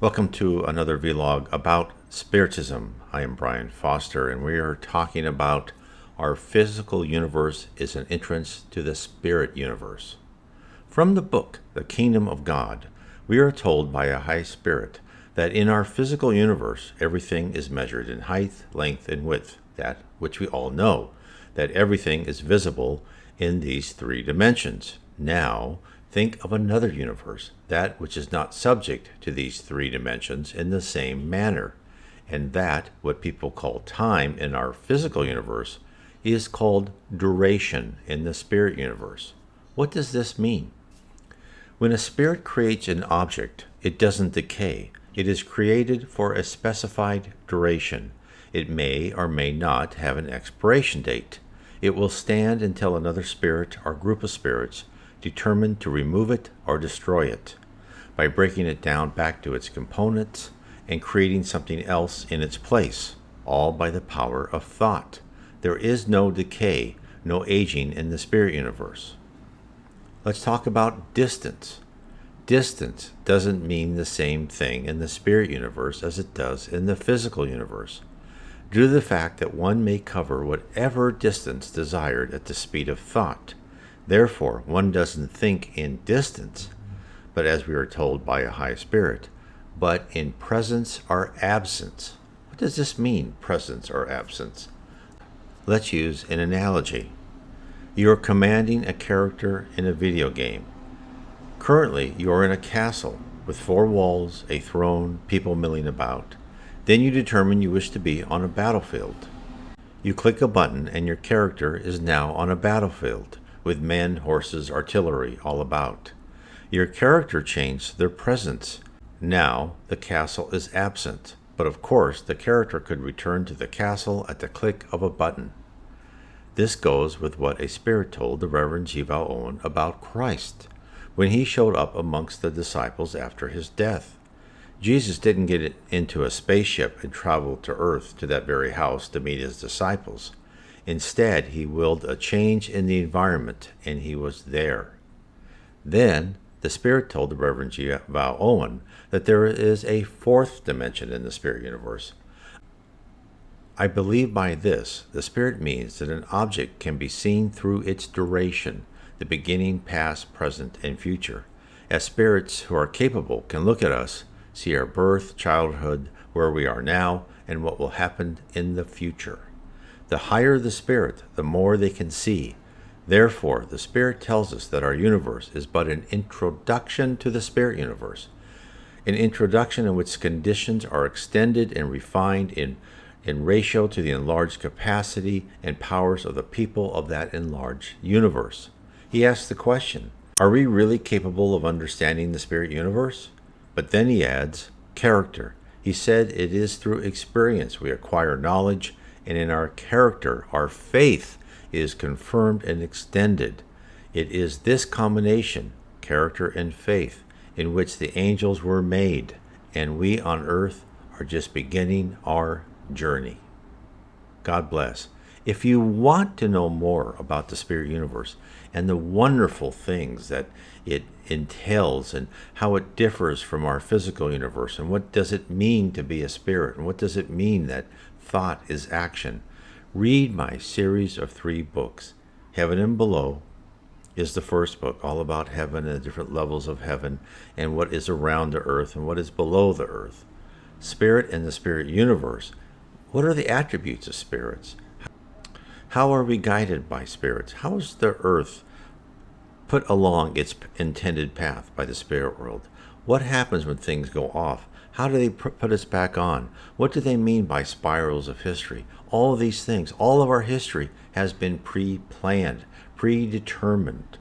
Welcome to another vlog about Spiritism. I am Brian Foster, and we are talking about our physical universe is an entrance to the spirit universe. From the book, The Kingdom of God, we are told by a high spirit that in our physical universe, everything is measured in height, length, and width, that which we all know, that everything is visible in these three dimensions. Now, think of another universe, that which is not subject to these three dimensions in the same manner, and that, what people call time in our physical universe, is called duration in the spirit universe. What does this mean? When a spirit creates an object, it doesn't decay. It is created for a specified duration. It may or may not have an expiration date. It will stand until another spirit or group of spirits determined to remove it or destroy it by breaking it down back to its components and creating something else in its place, all by the power of thought. There is no decay, no aging in the spirit universe. Let's talk about distance. Distance doesn't mean the same thing in the spirit universe as it does in the physical universe, due to the fact that one may cover whatever distance desired at the speed of thought. Therefore, one doesn't think in distance, but as we are told by a high spirit, but in presence or absence. What does this mean, presence or absence? Let's use an analogy. You are commanding a character in a video game. Currently, you are in a castle with 4 walls, a throne, people milling about. Then you determine you wish to be on a battlefield. You click a button and your character is now on a battlefield, with men, horses, artillery all about. Your character changed their presence. Now the castle is absent, but of course the character could return to the castle at the click of a button. This goes with what a spirit told the Reverend Jival Owen about Christ, when he showed up amongst the disciples after his death. Jesus didn't get into a spaceship and travel to Earth to that very house to meet his disciples. Instead, he willed a change in the environment, and he was there. Then, the Spirit told the Reverend Jival Owen that there is a 4th dimension in the spirit universe. I believe by this, the Spirit means that an object can be seen through its duration, the beginning, past, present, and future. As spirits who are capable can look at us, see our birth, childhood, where we are now, and what will happen in the future. The higher the spirit, the more they can see. Therefore, the Spirit tells us that our universe is but an introduction to the spirit universe, an introduction in which conditions are extended and refined in ratio to the enlarged capacity and powers of the people of that enlarged universe. He asks the question, are we really capable of understanding the spirit universe? But then he adds, character. He said it is through experience we acquire knowledge, and in our character, our faith is confirmed and extended. It is this combination, character and faith, in which the angels were made, and we on earth are just beginning our journey. God bless. If you want to know more about the spirit universe and the wonderful things that it entails and how it differs from our physical universe, and what does it mean to be a spirit, and what does it mean that thought is action, read my series of 3 books. Heaven and Below is the first book, all about heaven and the different levels of heaven and what is around the earth and what is below the earth. Spirit and the spirit universe. What are the attributes of spirits? How are we guided by spirits? How is the earth put along its intended path by the spirit world? What happens when things go off? How do they put us back on? What do they mean by spirals of history? All of these things, all of our history has been pre-planned, predetermined.